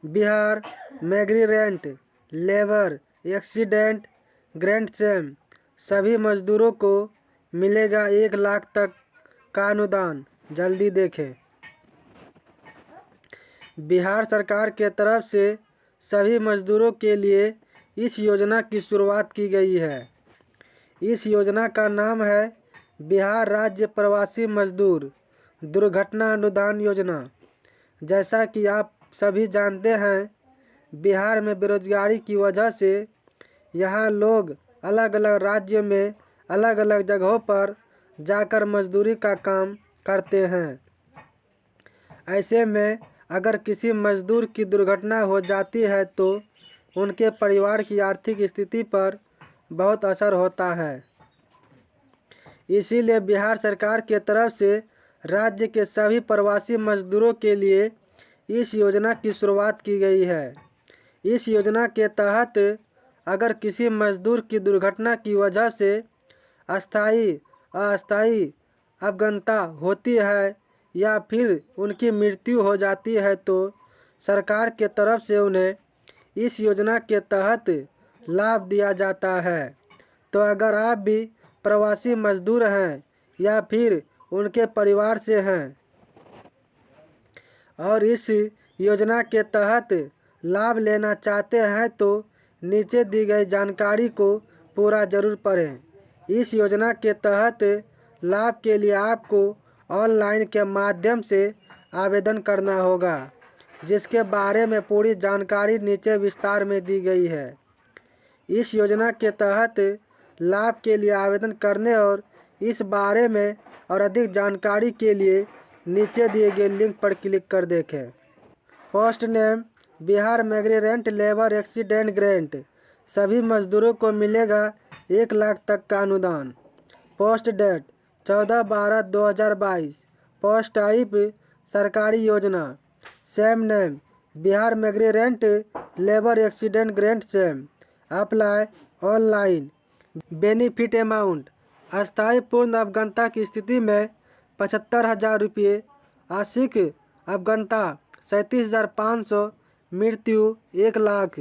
Bihar migrant labour accident grant से सभी मजदूरों को मिलेगा 1 लाख तक का अनुदान। जल्दी देखें। बिहार सरकार के तरफ से सभी मजदूरों के लिए इस योजना की शुरुआत की गई है। इस योजना का नाम है बिहार राज्य प्रवासी मजदूर दुर्घटना अनुदान योजना। जैसा कि आप सभी जानते हैं, बिहार में बेरोजगारी की वजह से यहाँ लोग अलग अलग राज्यों में अलग अलग जगहों पर जाकर मजदूरी का काम करते हैं। ऐसे में अगर किसी मजदूर की दुर्घटना हो जाती है तो उनके परिवार की आर्थिक स्थिति पर बहुत असर होता है। इसीलिए बिहार सरकार के तरफ से राज्य के सभी प्रवासी मजदूरों के लिए इस योजना की शुरुआत की गई है। इस योजना के तहत अगर किसी मजदूर की दुर्घटना की वजह से अस्थायी अवगतता होती है या फिर उनकी मृत्यु हो जाती है तो सरकार के तरफ से उन्हें इस योजना के तहत लाभ दिया जाता है। तो अगर आप भी प्रवासी मजदूर हैं या फिर उनके परिवार से हैं और इस योजना के तहत लाभ लेना चाहते हैं तो नीचे दी गई जानकारी को पूरा जरूर पढ़ें। इस योजना के तहत लाभ के लिए आपको ऑनलाइन के माध्यम से आवेदन करना होगा, जिसके बारे में पूरी जानकारी नीचे विस्तार में दी गई है। इस योजना के तहत लाभ के लिए आवेदन करने और इस बारे में और अधिक जानकारी के लिए नीचे दिए गए लिंक पर क्लिक कर देखें। Post name Bihar migrant labour accident grant, सभी मजदूरों को मिलेगा 1 लाख तक का अनुदान। Post date 14/12/2022। पोस्ट टाइप सरकारी योजना। Scheme name Bihar migrant labour accident grant scheme. Apply online. Benefit amount अस्थायी पूर्ण अवगतता की स्थिति में 75,000 रुपये, आंशिक अवगतता 37,500, मृत्यु 1 लाख।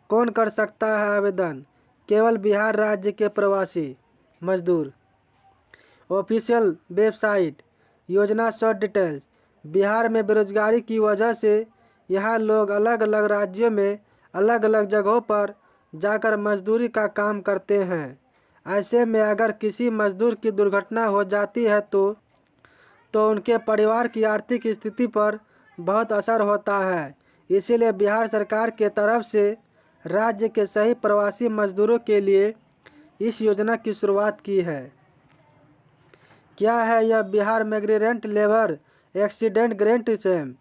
कौन कर सकता है आवेदन? केवल बिहार राज्य के प्रवासी मजदूर। Official website. योजना शॉर्ट डिटेल्स। बिहार में बेरोजगारी की वजह से यहाँ लोग अलग अलग राज्यों में अलग अलग जगहों पर जाकर मजदूरी का काम करते हैं। ऐसे में अगर किसी मजदूर की दुर्घटना हो जाती है तो उनके परिवार की आर्थिक स्थिति पर बहुत असर होता है। इसीलिए बिहार सरकार के तरफ से राज्य के सही प्रवासी मजदूरों के लिए इस योजना की शुरुआत की है। क्या है यह Bihar migrant labour accident grant scheme?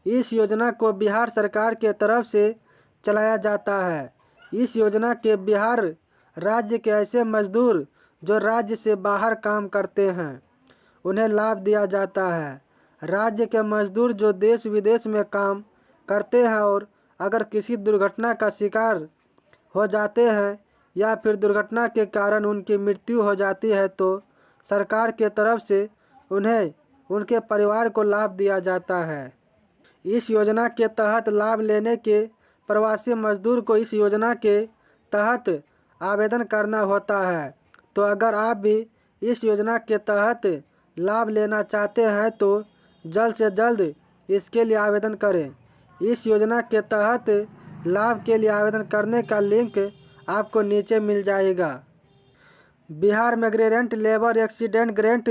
इस योजना को बिहार सरकार के तरफ से चलाया जाता है। इस योजना के बिहार राज्य के ऐसे मजदूर जो राज्य से बाहर काम करते हैं उन्हें लाभ दिया जाता है। राज्य के मजदूर जो देश विदेश में काम करते हैं और अगर किसी दुर्घटना का शिकार हो जाते हैं या फिर दुर्घटना के कारण उनकी मृत्यु हो जाती है तो सरकार के तरफ से उन्हें उनके परिवार को लाभ दिया जाता है। इस योजना के तहत लाभ लेने के प्रवासी मजदूर को इस योजना के तहत आवेदन करना होता है। तो अगर आप भी इस योजना के तहत लाभ लेना चाहते हैं तो जल्द से जल्द इसके लिए आवेदन करें। इस योजना के तहत लाभ के लिए आवेदन करने का लिंक आपको नीचे मिल जाएगा। Bihar migrant labour accident grant,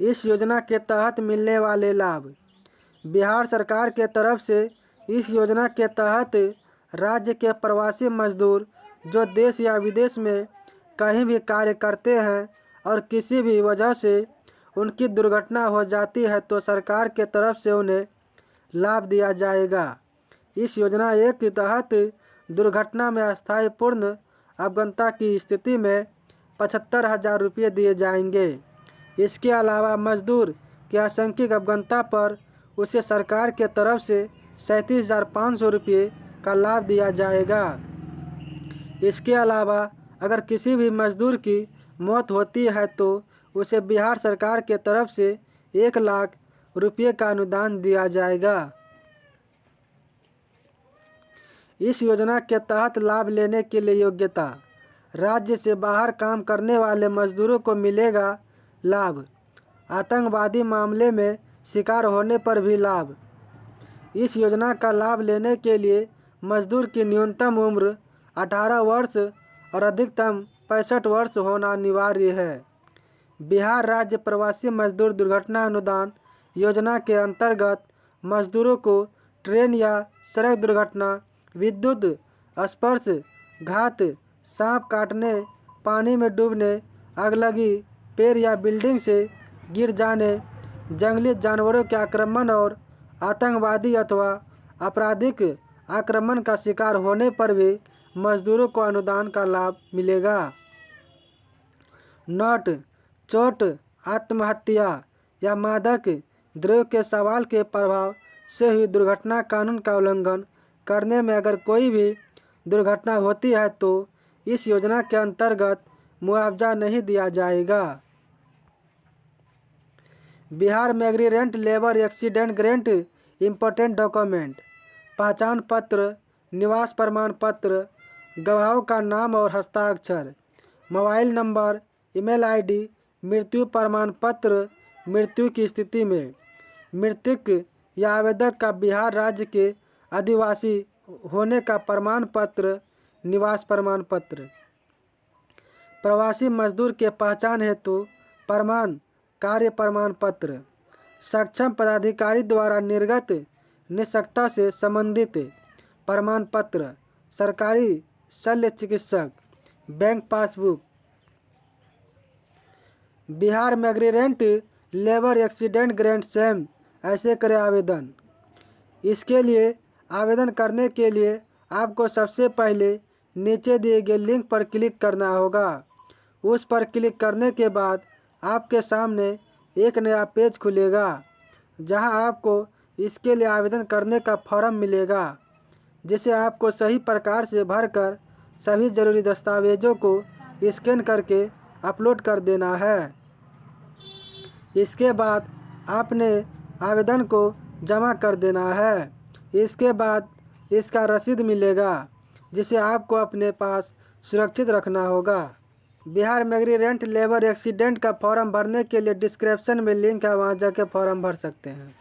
इस योजना के तहत मिलने वाले लाभ। बिहार सरकार के तरफ से इस योजना के तहत राज्य के प्रवासी मजदूर जो देश या विदेश में कहीं भी कार्य करते हैं और किसी भी वजह से उनकी दुर्घटना हो जाती है तो सरकार के तरफ से उन्हें लाभ दिया जाएगा। इस योजना के तहत दुर्घटना में अस्थायी पूर्ण अवगतता की स्थिति में 75,000 रुपये दिए जाएंगे। इसके अलावा मजदूर के आंशिक अवगतता पर उसे सरकार के तरफ से 37,500 रुपये का लाभ दिया जाएगा। इसके अलावा अगर किसी भी मजदूर की मौत होती है तो उसे बिहार सरकार के तरफ से 1 लाख रुपये का अनुदान दिया जाएगा। इस योजना के तहत लाभ लेने के लिए योग्यता: राज्य से बाहर काम करने वाले मजदूरों को मिलेगा लाभ। आतंकवादी मामले में शिकार होने पर भी लाभ। इस योजना का लाभ लेने के लिए मजदूर की न्यूनतम उम्र 18 वर्ष और अधिकतम 65 वर्ष होना अनिवार्य है। बिहार राज्य प्रवासी मजदूर दुर्घटना अनुदान योजना के अंतर्गत मजदूरों को ट्रेन या सड़क दुर्घटना, विद्युत स्पर्श घात, सांप काटने, पानी में डूबने, अगलगी, पेड़ या बिल्डिंग से गिर जाने, जंगली जानवरों के आक्रमण और आतंकवादी अथवा आपराधिक आक्रमण का शिकार होने पर भी मजदूरों को अनुदान का लाभ मिलेगा। नोट: चोट, आत्महत्या या मादक द्रव्य के सवाल के प्रभाव से हुई दुर्घटना कानून का उल्लंघन करने में अगर कोई भी दुर्घटना होती है तो इस योजना के अंतर्गत मुआवजा नहीं दिया जाएगा। Bihar migrant labour accident grant important document: पहचान पत्र, निवास प्रमाण पत्र, गवाहों का नाम और हस्ताक्षर, मोबाइल नंबर, ईमेल आईडी, मृत्यु प्रमाण पत्र, मृत्यु की स्थिति में मृतक या आवेदक का बिहार राज्य के आदिवासी होने का प्रमाण पत्र, निवास प्रमाण पत्र। प्रवासी मजदूर के पहचान हेतु प्रमाण कार्य प्रमाण पत्र, सक्षम पदाधिकारी द्वारा निर्गत निष्पक्षता से संबंधित प्रमाण पत्र, सरकारी शल्य चिकित्सक, bank passbook. Bihar migrant labour accident grant same ऐसे करें आवेदन। इसके लिए आवेदन करने के लिए आपको सबसे पहले नीचे दिए गए लिंक पर क्लिक करना होगा। उस पर क्लिक करने के बाद आपके सामने एक नया पेज खुलेगा जहां आपको इसके लिए आवेदन करने का फॉर्म मिलेगा, जिसे आपको सही प्रकार से भरकर सभी जरूरी दस्तावेजों को स्कैन करके अपलोड कर देना है। इसके बाद आपने आवेदन को जमा कर देना है। इसके बाद इसका रसीद मिलेगा जिसे आपको अपने पास सुरक्षित रखना होगा। बिहार माइग्रेंट लेबर एक्सीडेंट का फॉर्म भरने के लिए डिस्क्रिप्शन में लिंक है, वहां जाके फॉर्म भर सकते हैं।